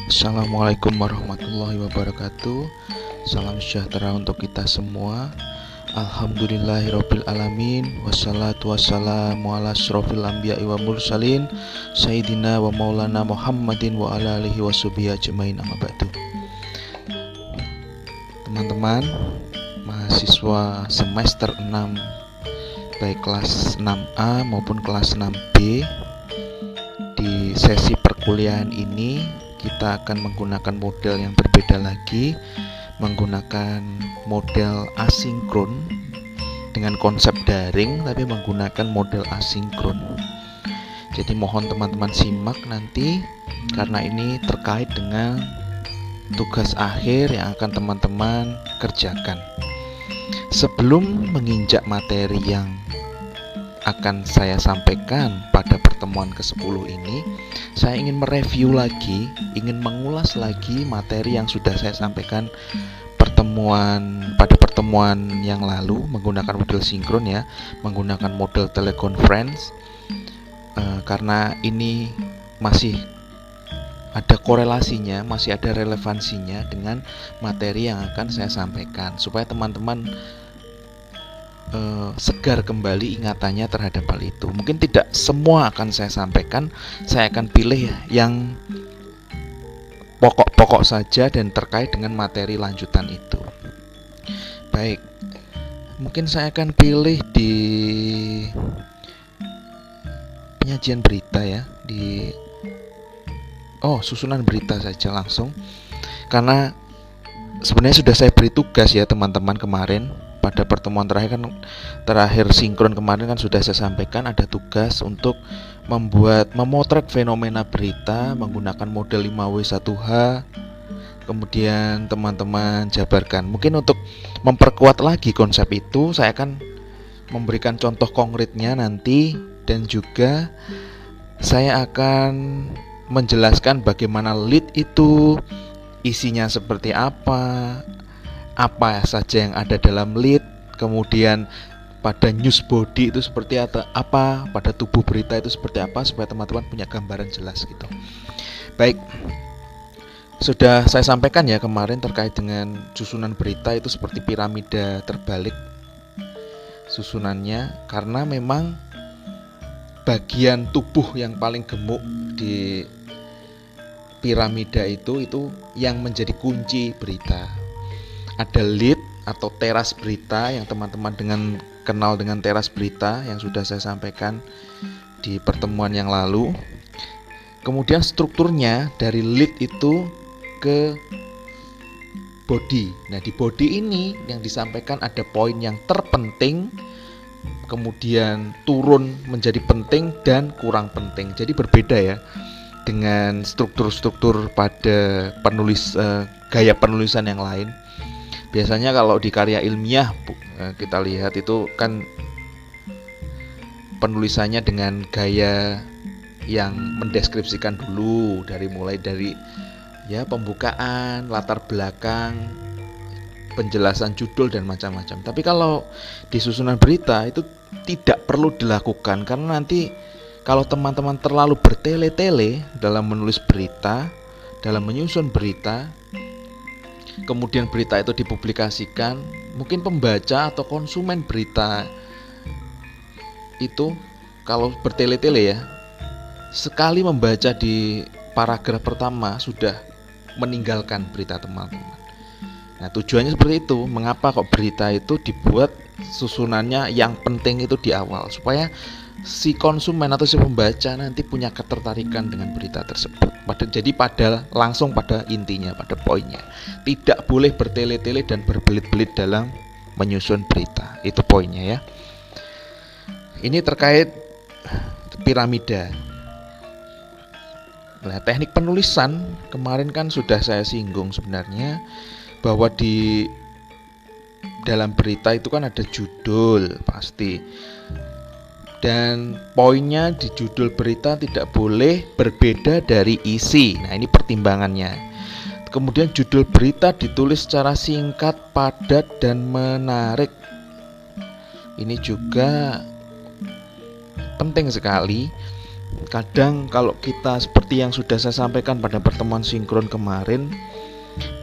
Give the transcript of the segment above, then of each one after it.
Assalamualaikum warahmatullahi wabarakatuh. Salam sejahtera untuk kita semua. Alhamdulillahirabbil alamin. Wassalatu wassalamu ala asyrofil anbiya'i wa mursalin Sayyidina wa maulana Muhammadin wa ala alihi washabihi ajmain, amma ba'du. Teman-teman mahasiswa semester 6 baik kelas 6A maupun kelas 6B, di sesi perkuliahan ini kita akan menggunakan model yang berbeda lagi, menggunakan model asinkron dengan konsep daring tapi menggunakan model asinkron. Jadi mohon teman-teman simak nanti, karena ini terkait dengan tugas akhir yang akan teman-teman kerjakan. Sebelum menginjak materi yang akan saya sampaikan pada pertemuan ke-10 ini, saya ingin mereview lagi, ingin mengulas lagi materi yang sudah saya sampaikan pada pertemuan yang lalu menggunakan model sinkron ya, menggunakan model teleconference, karena ini masih ada korelasinya, masih ada relevansinya dengan materi yang akan saya sampaikan, supaya teman-teman segar kembali ingatannya terhadap hal itu. Mungkin tidak semua akan saya sampaikan, saya akan pilih yang pokok-pokok saja dan terkait dengan materi lanjutan itu. Baik, mungkin saya akan pilih di penyajian berita ya, di susunan berita saja langsung, karena sebenarnya sudah saya beri tugas ya teman-teman kemarin. Pada pertemuan terakhir sinkron kemarin kan sudah saya sampaikan ada tugas untuk memotret fenomena berita menggunakan model 5W1H. Kemudian teman-teman jabarkan. Mungkin untuk memperkuat lagi konsep itu, saya akan memberikan contoh konkretnya nanti, dan juga saya akan menjelaskan bagaimana lead itu isinya seperti apa saja yang ada dalam lead, kemudian pada news body itu seperti apa, pada tubuh berita itu seperti apa, supaya teman-teman punya gambaran jelas gitu. Baik, sudah saya sampaikan ya kemarin terkait dengan susunan berita itu seperti piramida terbalik susunannya, karena memang bagian tubuh yang paling gemuk di piramida itu yang menjadi kunci berita. Ada lead atau teras berita yang teman-teman kenal dengan teras berita yang sudah saya sampaikan di pertemuan yang lalu. Kemudian strukturnya dari lead itu ke body. Nah, di body ini yang disampaikan ada poin yang terpenting, kemudian turun menjadi penting dan kurang penting. Jadi berbeda ya dengan struktur-struktur pada gaya penulisan yang lain. Biasanya kalau di karya ilmiah kita lihat itu kan penulisannya dengan gaya yang mendeskripsikan dulu, mulai dari ya pembukaan, latar belakang, penjelasan judul dan macam-macam. Tapi kalau di susunan berita itu tidak perlu dilakukan, karena nanti kalau teman-teman terlalu bertele-tele dalam menulis berita, dalam menyusun berita, kemudian berita itu dipublikasikan, mungkin pembaca atau konsumen berita itu kalau bertele-tele ya, sekali membaca di paragraf pertama sudah meninggalkan berita teman-teman. Nah, tujuannya seperti itu. Mengapa kok berita itu dibuat susunannya yang penting itu di awal, supaya si konsumen atau si pembaca nanti punya ketertarikan dengan berita tersebut. Jadi langsung pada intinya, pada poinnya. Tidak boleh bertele-tele dan berbelit-belit dalam menyusun berita. Itu poinnya ya. Ini terkait piramida. Nah, teknik penulisan kemarin kan sudah saya singgung sebenarnya, bahwa di dalam berita itu kan ada judul pasti. Dan poinnya di judul berita tidak boleh berbeda dari isi. Nah, ini pertimbangannya. Kemudian judul berita ditulis secara singkat, padat, dan menarik. Ini juga penting sekali, kadang kalau kita seperti yang sudah saya sampaikan pada pertemuan sinkron kemarin,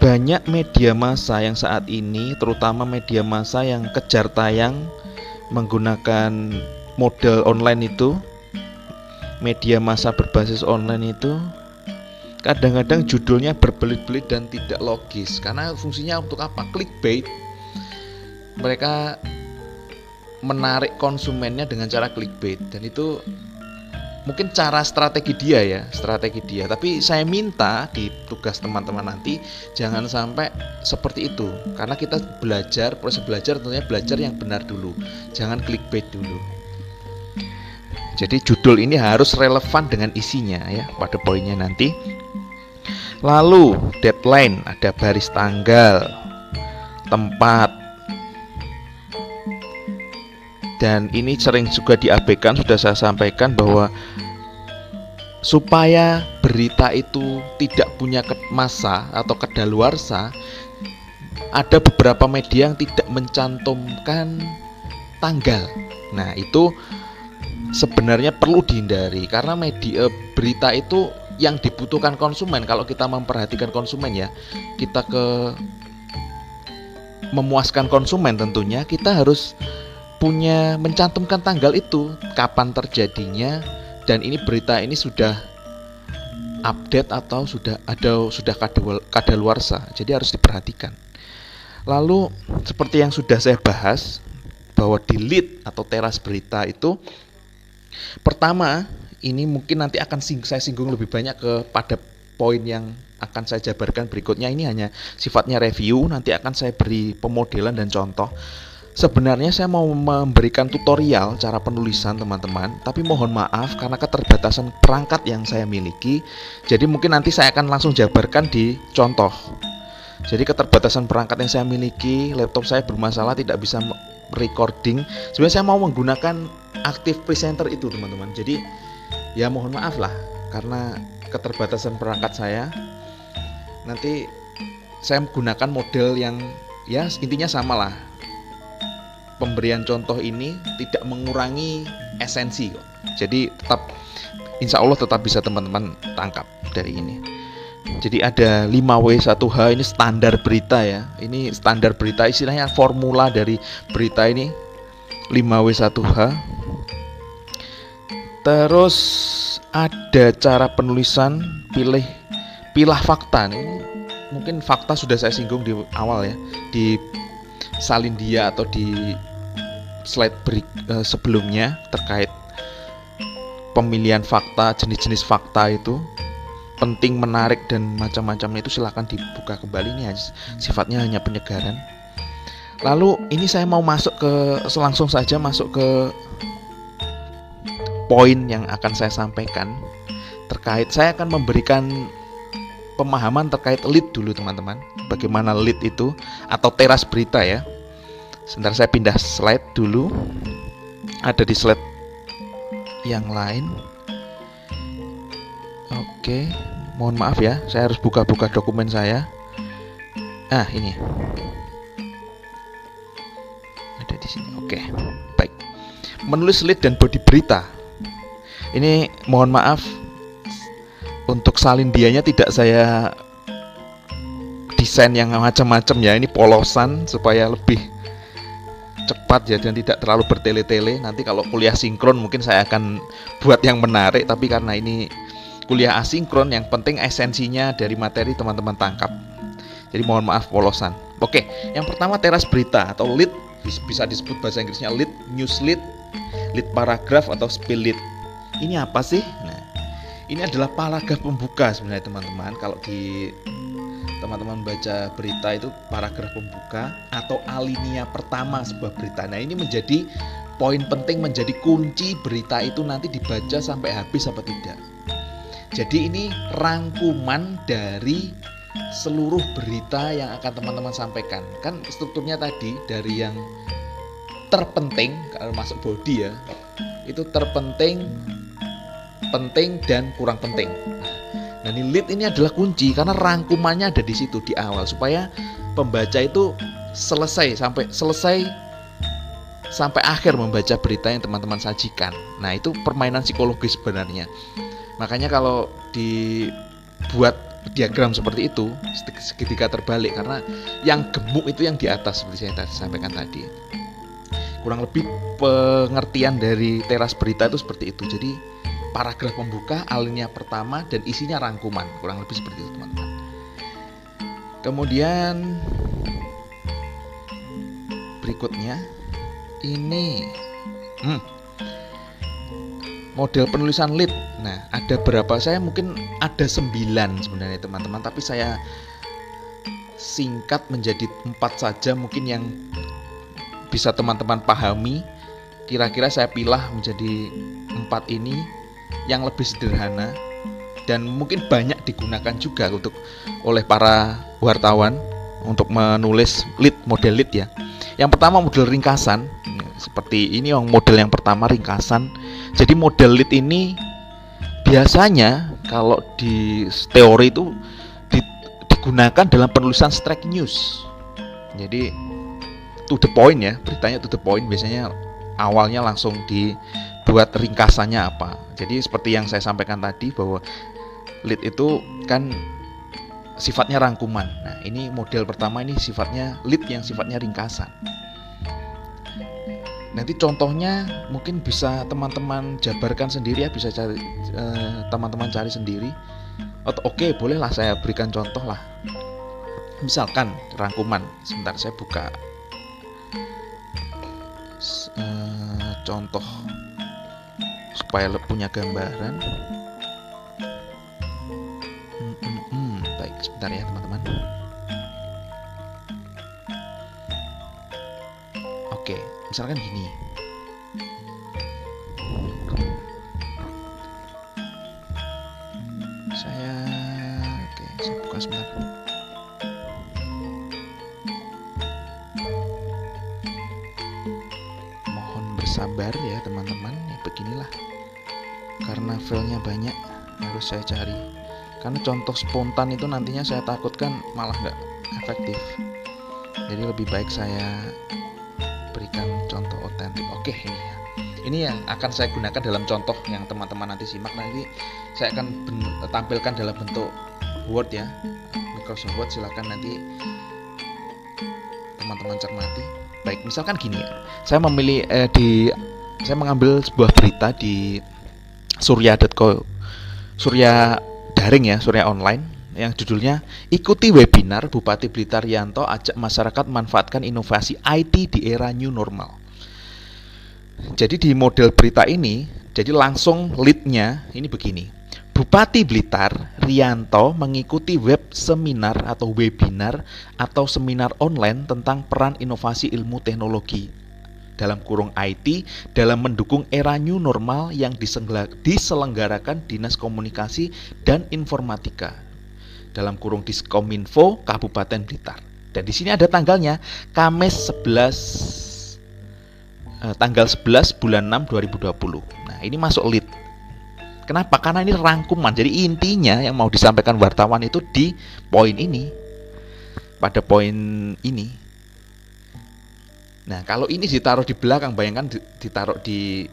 banyak media massa yang saat ini, terutama media massa yang kejar tayang menggunakan model online itu, media massa berbasis online itu, kadang-kadang judulnya berbelit-belit dan tidak logis. Karena fungsinya untuk apa? Clickbait. Mereka menarik konsumennya dengan cara clickbait, dan itu mungkin cara strategi dia. Tapi saya minta di tugas teman-teman nanti jangan sampai seperti itu, karena kita proses belajar tentunya belajar yang benar dulu, jangan clickbait dulu. Jadi judul ini harus relevan dengan isinya ya pada poinnya nanti. Lalu deadline, ada baris tanggal, tempat. Dan ini sering juga diabaikan, sudah saya sampaikan bahwa supaya berita itu tidak punya massa atau kadaluarsa, ada beberapa media yang tidak mencantumkan tanggal. Nah, itu sebenarnya perlu dihindari, karena media berita itu yang dibutuhkan konsumen. Kalau kita memperhatikan konsumen ya, kita memuaskan konsumen, tentunya kita harus mencantumkan tanggal itu, kapan terjadinya, dan ini berita ini sudah update atau sudah kadaluarsa. Jadi harus diperhatikan. Lalu seperti yang sudah saya bahas, bahwa di lead atau teras berita itu, pertama ini mungkin nanti akan saya singgung lebih banyak kepada poin yang akan saya jabarkan berikutnya. Ini hanya sifatnya review, nanti akan saya beri pemodelan dan contoh. Sebenarnya saya mau memberikan tutorial cara penulisan teman-teman, tapi mohon maaf karena keterbatasan perangkat yang saya miliki, jadi mungkin nanti saya akan langsung jabarkan di contoh. Jadi keterbatasan perangkat yang saya miliki, laptop saya bermasalah, tidak bisa recording. Sebenarnya saya mau menggunakan Active Presenter itu teman-teman. Jadi ya mohon maaf lah karena keterbatasan perangkat saya. Nanti saya menggunakan model yang ya intinya sama lah. Pemberian contoh ini tidak mengurangi esensi kok. Jadi tetap, insya Allah tetap bisa teman-teman tangkap dari ini. Jadi ada 5W1H, ini standar berita ya. Ini standar berita, istilahnya formula dari berita ini 5W1H. Terus ada cara penulisan, pilah fakta. Ini mungkin fakta sudah saya singgung di awal ya, di Salindia atau di slide sebelumnya terkait pemilihan fakta, jenis-jenis fakta itu penting, menarik, dan macam-macamnya itu silahkan dibuka kembali. Ini sifatnya hanya penyegaran. Lalu ini saya mau langsung saja masuk ke poin yang akan saya sampaikan terkait. Saya akan memberikan pemahaman terkait lead dulu teman-teman. Bagaimana lead itu atau teras berita ya. Sebentar saya pindah slide dulu. Ada di slide yang lain. Oke, mohon maaf ya, saya harus buka-buka dokumen saya. Ini. Ada di sini. Oke. Baik. Menulis lead dan body berita. Ini mohon maaf, untuk salindianya tidak saya desain yang macam-macam ya. Ini polosan supaya lebih cepat ya, dan tidak terlalu bertele-tele. Nanti kalau kuliah sinkron mungkin saya akan buat yang menarik, tapi karena ini kuliah asinkron, yang penting esensinya dari materi teman-teman tangkap. Jadi mohon maaf polosan. Oke, yang pertama teras berita atau lead, bisa disebut bahasa Inggrisnya lead, news lead, lead paragraph atau spill lead. Ini apa sih? Nah, ini adalah paragraf pembuka sebenarnya teman-teman. Kalau di teman-teman baca berita itu paragraf pembuka atau alinea pertama sebuah berita. Nah, ini menjadi poin penting, menjadi kunci berita itu nanti dibaca sampai habis apa tidak. Jadi ini rangkuman dari seluruh berita yang akan teman-teman sampaikan. Kan strukturnya tadi dari yang terpenting, kalau masuk body ya, itu terpenting, penting, dan kurang penting. Nah, ini lead ini adalah kunci karena rangkumannya ada di situ di awal, supaya pembaca itu sampai selesai sampai akhir membaca berita yang teman-teman sajikan. Nah, itu permainan psikologis sebenarnya. Makanya kalau dibuat diagram seperti itu, segitiga terbalik, karena yang gemuk itu yang di atas, seperti saya sampaikan tadi. Kurang lebih pengertian dari teras berita itu seperti itu. Jadi paragraf pembuka, alinea pertama, dan isinya rangkuman, kurang lebih seperti itu, teman-teman. Kemudian berikutnya ini model penulisan lead. Nah, ada berapa? Saya mungkin ada 9 sebenarnya, teman-teman, tapi saya singkat menjadi 4 saja mungkin yang bisa teman-teman pahami. Kira-kira saya pilah menjadi 4 ini yang lebih sederhana dan mungkin banyak digunakan juga oleh para wartawan untuk menulis model lead ya. Yang pertama model ringkasan, seperti ini yang model yang pertama, ringkasan. Jadi model lead ini biasanya kalau di teori itu digunakan dalam penulisan straight news. Jadi to the point ya, beritanya to the point, biasanya awalnya langsung dibuat ringkasannya apa. Jadi seperti yang saya sampaikan tadi bahwa lead itu kan sifatnya rangkuman. Nah, ini model pertama ini sifatnya lead yang sifatnya ringkasan. Nanti contohnya mungkin bisa teman-teman jabarkan sendiri ya, bisa cari teman-teman cari sendiri. Oke, bolehlah saya berikan contoh lah. Misalkan rangkuman. Sebentar saya buka contoh supaya punya gambaran. Baik, sebentar ya teman-teman. Oke, misalkan gini. Saya buka sebentar. Mohon bersabar ya teman-teman. Ya beginilah. Karena filenya banyak, harus saya cari. Karena contoh spontan itu nantinya saya takutkan malah nggak efektif. Jadi lebih baik saya berikan contoh otentik. Oke, ini yang akan saya gunakan dalam contoh yang teman-teman nanti simak. Nanti saya akan tampilkan dalam bentuk Word ya, Microsoft Word. Silakan nanti teman-teman cermati. Baik, misalkan gini ya, saya memilih saya mengambil sebuah berita di surya.co, Surya daring ya, Surya online, yang judulnya ikuti webinar Bupati Blitar Rianto ajak masyarakat manfaatkan inovasi IT di era new normal. Jadi di model berita ini, jadi langsung lead-nya ini begini. Bupati Blitar Rianto mengikuti web seminar atau webinar atau seminar online tentang peran inovasi ilmu teknologi dalam kurung IT dalam mendukung era new normal yang diselenggarakan Dinas Komunikasi dan Informatika dalam kurung Diskominfo Kabupaten Blitar. Dan di sini ada tanggalnya, Kamis 11 tanggal 11 bulan 6 2020. Nah, ini masuk lead. Kenapa? Karena ini rangkuman. Jadi intinya yang mau disampaikan wartawan itu di poin ini. Pada poin ini. Nah, kalau ini ditaruh di belakang, bayangkan ditaruh di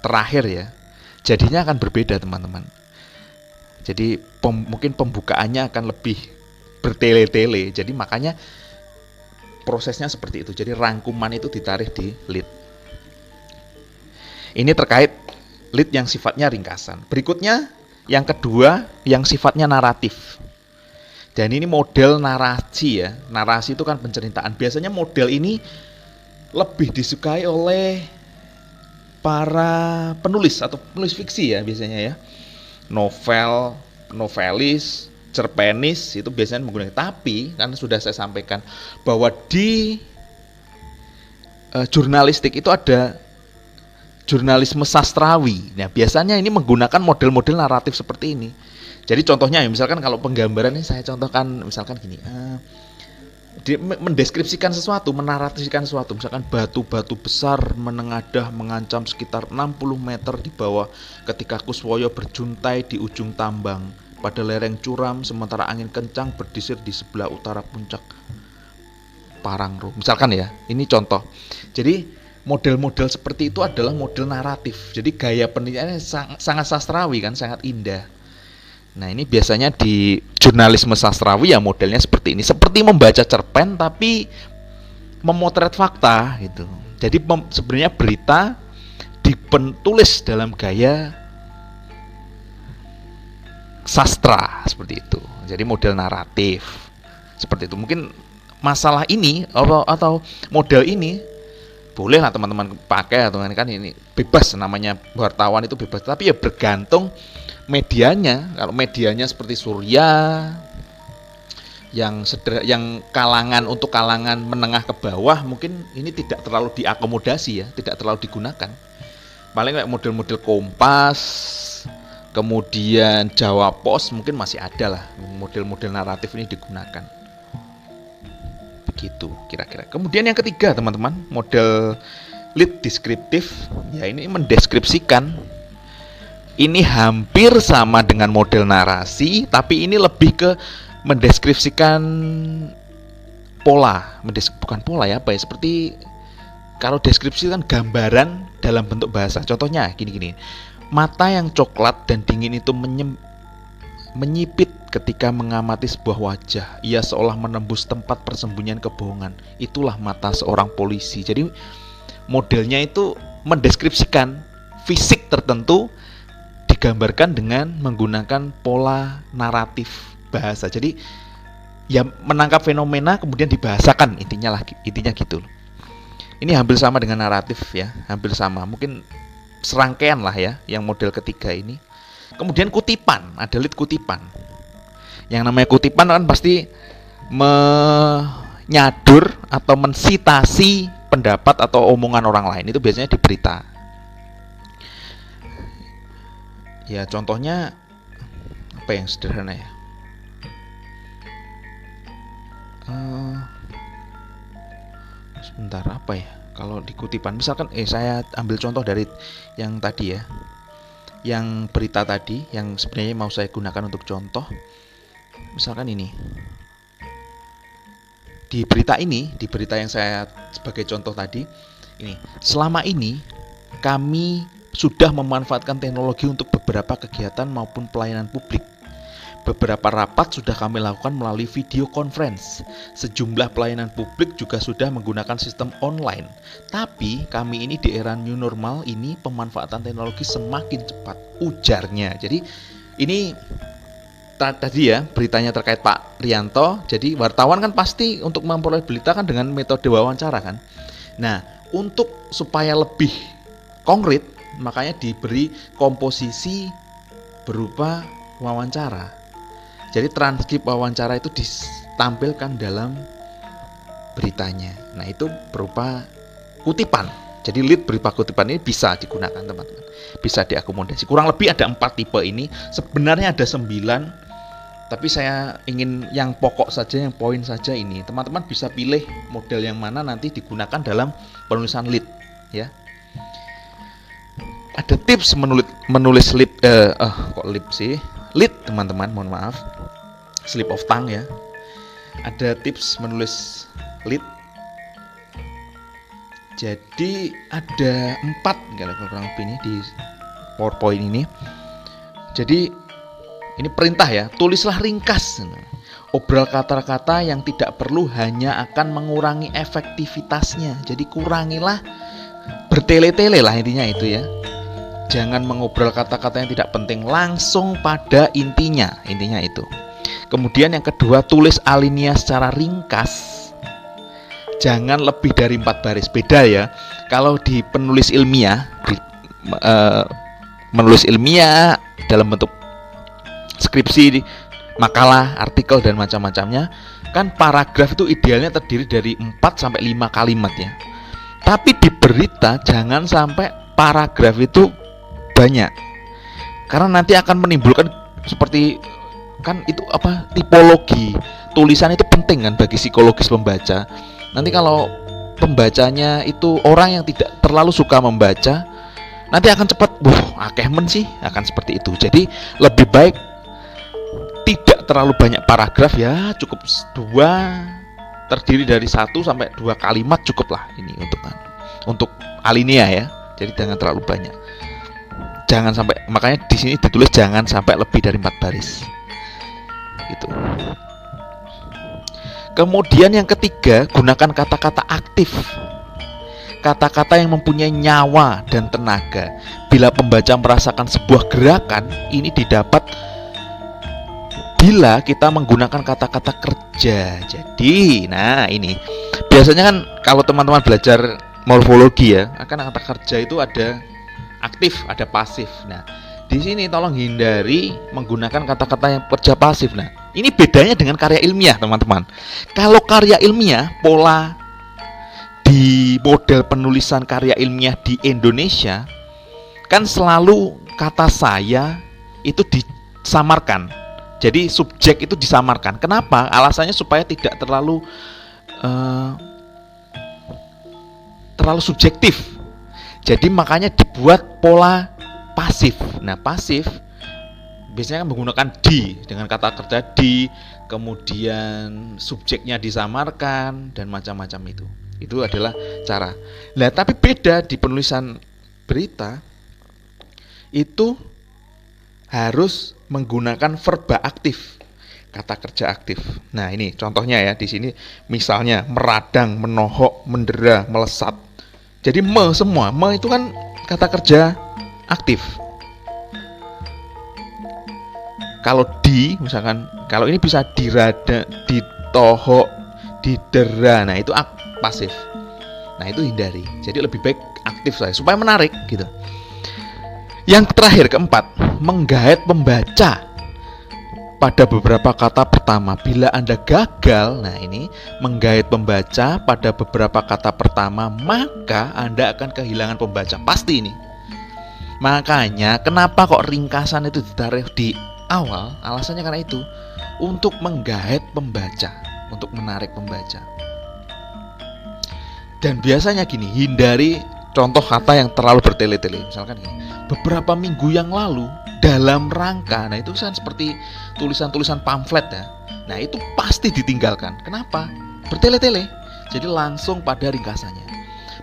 terakhir ya. Jadinya akan berbeda, teman-teman. Jadi mungkin pembukaannya akan lebih bertele-tele. Jadi makanya prosesnya seperti itu. Jadi rangkuman itu ditarik di lead. Ini terkait lead yang sifatnya ringkasan. Berikutnya yang kedua yang sifatnya naratif. Dan ini model narasi ya. Narasi itu kan penceritaan. Biasanya model ini lebih disukai oleh para penulis atau penulis fiksi ya biasanya ya. Novel, novelis, cerpenis itu biasanya menggunakan. Tapi kan sudah saya sampaikan bahwa di jurnalistik itu ada jurnalisme sastrawi. Nah, biasanya ini menggunakan model-model naratif seperti ini. Jadi contohnya ya, misalkan kalau penggambaran ini saya contohkan misalkan gini, mendeskripsikan sesuatu, menarasikan sesuatu, misalkan batu-batu besar menengadah mengancam sekitar 60 meter di bawah ketika Kuswoyo berjuntai di ujung tambang pada lereng curam sementara angin kencang berdesir di sebelah utara puncak. Parangro. Misalkan ya, ini contoh. Jadi model-model seperti itu adalah model naratif. Jadi gaya penelitiannya sangat sastrawi kan, sangat indah. Nah, ini biasanya di jurnalisme sastrawi ya modelnya seperti ini. Seperti membaca cerpen tapi memotret fakta gitu. Jadi sebenarnya berita ditulis dalam gaya sastra seperti itu. Jadi model naratif seperti itu. Mungkin masalah ini atau model ini boleh lah teman-teman pakai, atau kan ini bebas, namanya wartawan itu bebas, tapi ya bergantung medianya. Kalau medianya seperti Surya yang kalangan untuk kalangan menengah ke bawah, mungkin ini tidak terlalu diakomodasi ya, tidak terlalu digunakan. Paling kayak model-model Kompas, kemudian Jawa Pos mungkin masih ada lah model-model naratif ini digunakan. Begitu kira-kira. Kemudian yang ketiga teman-teman, model lead deskriptif. Ya, ini mendeskripsikan. Ini hampir sama dengan model narasi, tapi ini lebih ke mendeskripsikan pola. Bukan pola ya, apa ya, seperti kalau deskripsi kan gambaran dalam bentuk bahasa. Contohnya gini-gini. Mata yang coklat dan dingin itu menyipit ketika mengamati sebuah wajah. Ia seolah menembus tempat persembunyian kebohongan. Itulah mata seorang polisi. Jadi modelnya itu mendeskripsikan fisik tertentu digambarkan dengan menggunakan pola naratif bahasa. Jadi ya menangkap fenomena kemudian dibahasakan, intinya gitu. Ini hampir sama dengan naratif ya, hampir sama. Mungkin serangkaian lah ya yang model ketiga ini. Kemudian kutipan, ada lead kutipan. Yang namanya kutipan kan pasti menyadur atau mensitasi pendapat atau omongan orang lain. Itu biasanya di berita. Ya contohnya apa yang sederhana ya? Sebentar, apa ya? Kalau di kutipan misalkan saya ambil contoh dari yang tadi ya, yang berita tadi yang sebenarnya mau saya gunakan untuk contoh. Misalkan ini, di berita yang saya sebagai contoh tadi ini, selama ini kami sudah memanfaatkan teknologi untuk beberapa kegiatan maupun pelayanan publik. Beberapa rapat sudah kami lakukan melalui video conference. Sejumlah pelayanan publik juga sudah menggunakan sistem online. Tapi kami ini di era new normal ini pemanfaatan teknologi semakin cepat, ujarnya. Jadi ini tadi ya beritanya terkait Pak Rianto. Jadi wartawan kan pasti untuk memperoleh berita kan dengan metode wawancara kan. Nah, untuk supaya lebih konkret makanya diberi komposisi berupa wawancara. Jadi transkrip wawancara itu ditampilkan dalam beritanya. Nah, itu berupa kutipan. Jadi lead berupa kutipan ini bisa digunakan teman-teman. Bisa diakomodasi. Kurang lebih ada 4 tipe ini. Sebenarnya ada 9. Tapi saya ingin yang pokok saja, yang poin saja ini. Teman-teman bisa pilih model yang mana nanti digunakan dalam penulisan lead ya. Ada tips menulis lead lead teman-teman, mohon maaf, slip of tongue ya. Ada tips menulis lead. Jadi ada 4 kurang lebih ini di PowerPoint ini. Jadi ini perintah ya, tulislah ringkas. Obral kata-kata yang tidak perlu hanya akan mengurangi efektivitasnya. Jadi kurangilah, bertele-tele lah intinya itu ya. Jangan mengobrol kata-kata yang tidak penting, langsung pada intinya itu. Kemudian yang kedua, tulis alinea secara ringkas. Jangan lebih dari 4 baris. Beda ya. Kalau di penulis ilmiah, menulis ilmiah dalam bentuk skripsi, makalah, artikel dan macam-macamnya, kan paragraf itu idealnya terdiri dari 4 sampai 5 kalimat ya. Tapi di berita jangan sampai paragraf itu banyak, karena nanti akan menimbulkan seperti kan itu apa, tipologi tulisan itu penting kan bagi psikologis pembaca. Nanti kalau pembacanya itu orang yang tidak terlalu suka membaca, nanti akan cepat akeh men sih, akan seperti itu. Jadi lebih baik tidak terlalu banyak paragraf ya, cukup 2 terdiri dari 1 sampai 2 kalimat cukup lah ini untuk alinea ya. Jadi jangan terlalu banyak. Jangan sampai, makanya di sini ditulis jangan sampai lebih dari 4 baris. Gitu. Kemudian yang ketiga, gunakan kata-kata aktif. Kata-kata yang mempunyai nyawa dan tenaga. Bila pembaca merasakan sebuah gerakan, ini didapat bila kita menggunakan kata-kata kerja. Jadi, nah ini biasanya kan kalau teman-teman belajar morfologi ya, akan kata kerja itu ada aktif, ada pasif. Nah, di sini tolong hindari menggunakan kata-kata yang kerja pasif. Nah, ini bedanya dengan karya ilmiah, teman-teman. Kalau karya ilmiah, pola di model penulisan karya ilmiah di Indonesia kan selalu kata saya itu disamarkan. Jadi subjek itu disamarkan. Kenapa? Alasannya supaya tidak terlalu subjektif. Jadi makanya dibuat pola pasif. Nah, pasif biasanya menggunakan di dengan kata kerja di, kemudian subjeknya disamarkan dan macam-macam itu. Itu adalah cara. Nah, tapi beda di penulisan berita itu harus menggunakan verba aktif, kata kerja aktif. Nah, ini contohnya ya di sini misalnya meradang, menohok, mendera, melesat. Jadi semua itu kan kata kerja aktif. Kalau di misalkan, kalau ini bisa dirada, ditohok, didera. Nah, itu pasif. Nah, itu hindari. Jadi lebih baik aktif saya supaya menarik gitu. Yang terakhir, keempat, menggait pembaca pada beberapa kata pertama. Bila Anda gagal, nah ini menggait pembaca pada beberapa kata pertama, maka Anda akan kehilangan pembaca. Pasti ini. Makanya kenapa kok ringkasan itu ditaruh di awal? Alasannya karena itu, untuk menggait pembaca, untuk menarik pembaca. Dan biasanya gini, hindari contoh kata yang terlalu bertele-tele. Misalkan gini, beberapa minggu yang lalu dalam rangka. Nah, itu kan seperti tulisan-tulisan pamflet ya. Nah, itu pasti ditinggalkan. Kenapa? Bertele-tele. Jadi langsung pada ringkasannya.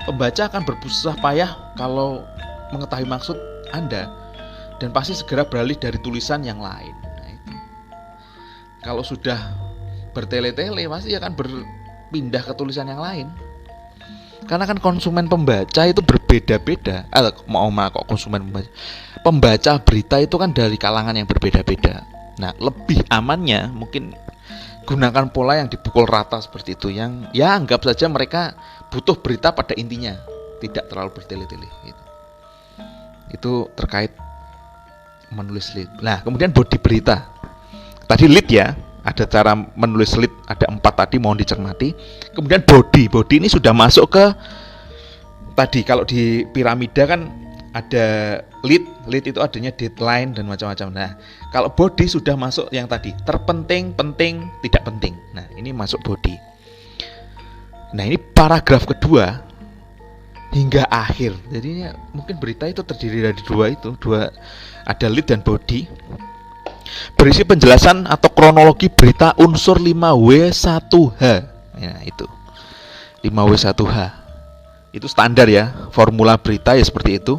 Pembaca akan bersusah payah kalau mengetahui maksud Anda dan pasti segera beralih dari tulisan yang lain. Nah, itu. Kalau sudah bertele-tele pasti akan berpindah ke tulisan yang lain. Karena kan konsumen pembaca itu berbeda-beda. Pembaca berita itu kan dari kalangan yang berbeda-beda. Nah, lebih amannya mungkin gunakan pola yang dipukul rata seperti itu, yang ya anggap saja mereka butuh berita pada intinya, tidak terlalu bertele-tele gitu. Itu terkait menulis lead. Nah, kemudian body berita. Tadi lead ya, ada cara menulis lead, ada 4 tadi, mohon dicermati. Kemudian body ini sudah masuk ke tadi, kalau di piramida kan ada lead itu adanya deadline dan macam-macam. Nah, kalau body sudah masuk yang tadi, terpenting, penting, tidak penting. Nah, ini masuk body. Nah, ini paragraf kedua hingga akhir. Jadi mungkin berita itu terdiri dari dua, ada lead dan body. Berisi penjelasan atau kronologi berita unsur 5W1H. Ya, itu 5W1H. Itu standar ya, formula berita ya seperti itu.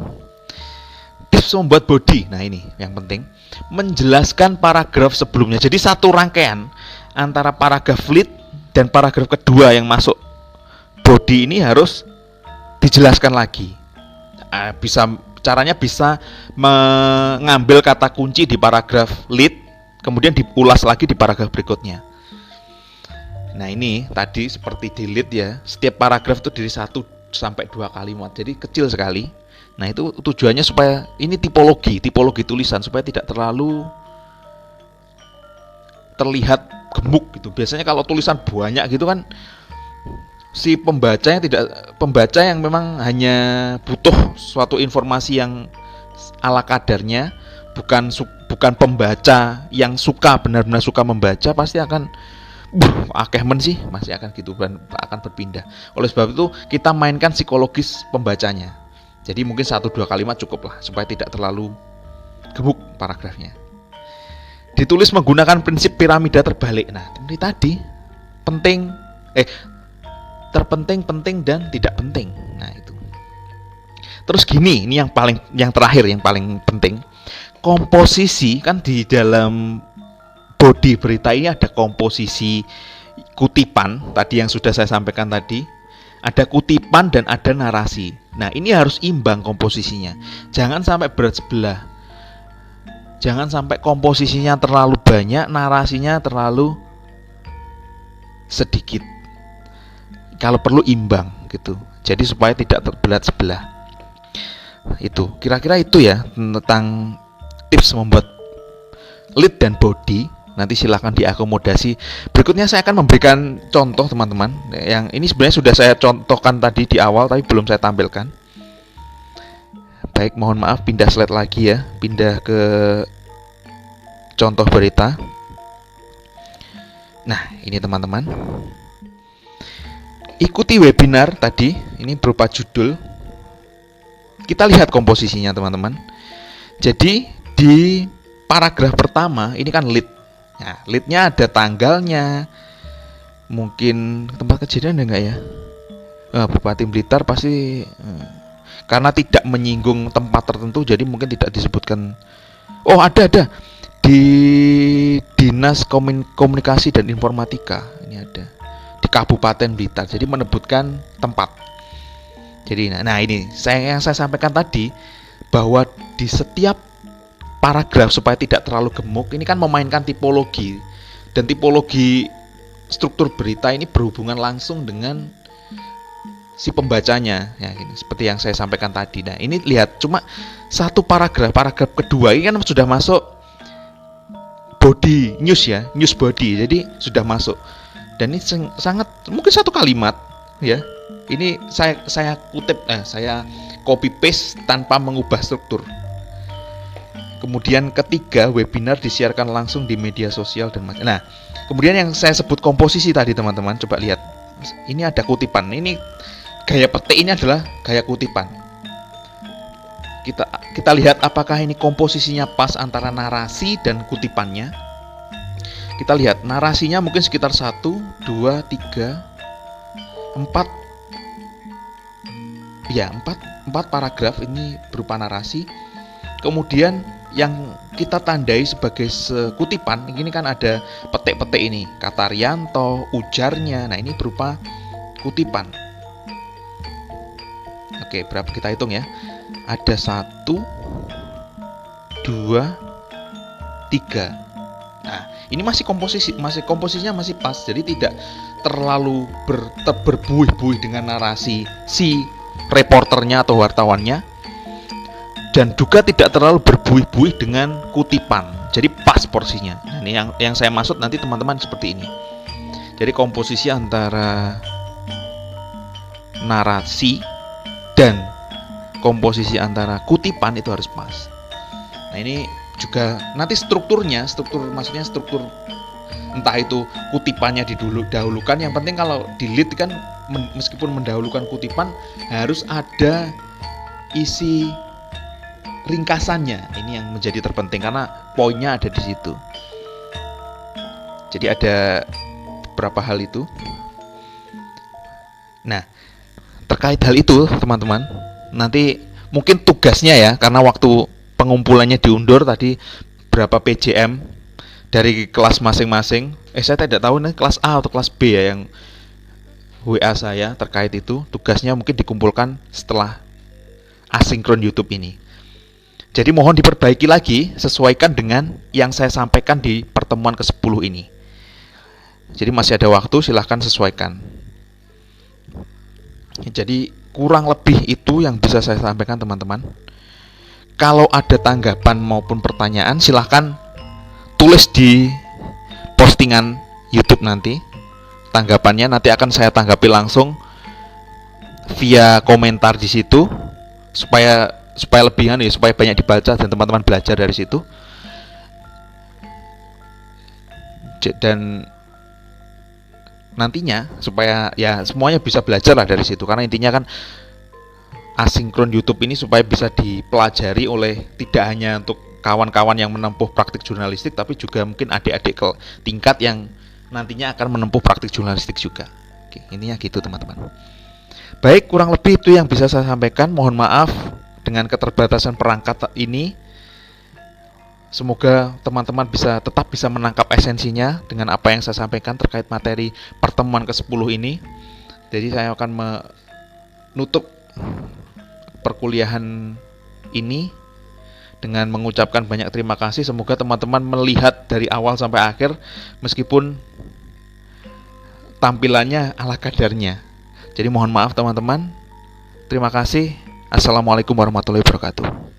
Tips membuat body. Nah, ini yang penting, menjelaskan paragraf sebelumnya. Jadi satu rangkaian antara paragraf lead dan paragraf kedua yang masuk body ini harus dijelaskan lagi. Caranya bisa mengambil kata kunci di paragraf lead, kemudian diulas lagi di paragraf berikutnya. Nah, ini tadi seperti di lead ya, setiap paragraf itu dari 1 sampai 2 kalimat, jadi kecil sekali. Nah, itu tujuannya supaya ini tipologi tulisan, supaya tidak terlalu terlihat gemuk gitu. Biasanya kalau tulisan banyak gitu kan, si pembaca yang memang hanya butuh suatu informasi yang ala kadarnya, bukan pembaca yang benar-benar suka membaca, pasti akan akeh men sih, masih akan gitu, akan berpindah. Oleh sebab itu kita mainkan psikologis pembacanya. Jadi mungkin 1-2 kalimat cukup lah, supaya tidak terlalu gemuk paragrafnya. Ditulis menggunakan prinsip piramida terbalik. Nah, ini tadi penting, terpenting, penting, dan tidak penting. Nah itu. Terus gini, ini yang terakhir yang paling penting. Komposisi kan di dalam body berita ini ada komposisi kutipan tadi yang sudah saya sampaikan tadi. Ada kutipan dan ada narasi. Nah, ini harus imbang komposisinya. Jangan sampai berat sebelah. Jangan sampai komposisinya terlalu banyak, narasinya terlalu sedikit. Kalau perlu imbang gitu. Jadi supaya tidak terbelat sebelah. Itu kira-kira itu ya tentang tips membuat lead dan body. Nanti silahkan diakomodasi. Berikutnya saya akan memberikan contoh teman-teman. Yang ini sebenarnya sudah saya contohkan tadi di awal tapi belum saya tampilkan. Baik, mohon maaf, pindah slide lagi ya. Pindah ke contoh berita. Nah, ini teman-teman. Ikuti webinar tadi. Ini berupa judul. Kita lihat komposisinya teman-teman. Jadi di paragraf pertama ini kan lead. Nah, leadnya ada tanggalnya. Mungkin tempat kejadian ada nggak ya? Bupati Blitar pasti karena tidak menyinggung tempat tertentu, jadi mungkin tidak disebutkan. Oh ada di Dinas Komunikasi dan Informatika ini ada di Kabupaten Blitar. Jadi menyebutkan tempat. Jadi nah ini yang saya sampaikan tadi bahwa di setiap paragraf supaya tidak terlalu gemuk ini kan memainkan tipologi, dan tipologi struktur berita ini berhubungan langsung dengan si pembacanya ya, ini seperti yang saya sampaikan tadi. Nah ini lihat cuma satu paragraf kedua ini kan sudah masuk body news ya, news body, jadi sudah masuk, dan ini sangat mungkin satu kalimat ya. Ini saya kutip, saya copy paste tanpa mengubah struktur. Kemudian ketiga, webinar disiarkan langsung di media sosial dan macam. Nah, kemudian yang saya sebut komposisi tadi teman-teman, coba lihat. Ini ada kutipan. Ini gaya petik ini adalah gaya kutipan. Kita lihat apakah ini komposisinya pas antara narasi dan kutipannya. Kita lihat narasinya mungkin sekitar 1, 2, 3, 4. Ya, 4 paragraf ini berupa narasi. Kemudian yang kita tandai sebagai kutipan ini kan ada petik-petik ini, kata Rianto, ujarnya. Nah, ini berupa kutipan. Oke, berapa kita hitung ya? Ada 1, 2, 3. Nah, ini masih komposisinya masih pas. Jadi tidak terlalu berbuih-buih dengan narasi si reporternya atau wartawannya, dan juga tidak terlalu berbuih-buih dengan kutipan. Jadi pas porsinya. Nah, ini yang saya maksud nanti teman-teman seperti ini. Jadi komposisi antara narasi dan komposisi antara kutipan itu harus pas. Nah ini juga nanti struktur maksudnya struktur, entah itu kutipannya didahulukan. Yang penting kalau di lead kan meskipun mendahulukan kutipan harus ada isi ringkasannya. Ini yang menjadi terpenting karena poinnya ada di situ. Jadi ada beberapa hal itu. Nah, terkait hal itu teman-teman, nanti mungkin tugasnya ya, karena waktu pengumpulannya diundur tadi berapa PJM dari kelas masing-masing. Saya tidak tahu nih kelas A atau kelas B ya yang WA saya terkait itu. Tugasnya mungkin dikumpulkan setelah asinkron YouTube ini. Jadi mohon diperbaiki lagi, sesuaikan dengan yang saya sampaikan di pertemuan ke-10 ini. Jadi masih ada waktu, silahkan sesuaikan. Jadi kurang lebih itu yang bisa saya sampaikan teman-teman. Kalau ada tanggapan maupun pertanyaan, silahkan tulis di postingan YouTube nanti. Tanggapannya nanti akan saya tanggapi langsung via komentar di situ supaya supaya banyak dibaca dan teman-teman belajar dari situ. Dan nantinya supaya ya semuanya bisa belajar lah dari situ, karena intinya kan asinkron YouTube ini supaya bisa dipelajari oleh tidak hanya untuk kawan-kawan yang menempuh praktik jurnalistik, tapi juga mungkin adik-adik tingkat yang nantinya akan menempuh praktik jurnalistik juga. Oke, ininya gitu teman-teman. Baik, kurang lebih itu yang bisa saya sampaikan. Mohon maaf dengan keterbatasan perangkat ini. Semoga teman-teman tetap bisa menangkap esensinya dengan apa yang saya sampaikan terkait materi pertemuan ke-10 ini. Jadi saya akan menutup perkuliahan ini dengan mengucapkan banyak terima kasih. Semoga teman-teman melihat dari awal sampai akhir meskipun tampilannya ala kadarnya. Jadi mohon maaf teman-teman. Terima kasih. Assalamualaikum warahmatullahi wabarakatuh.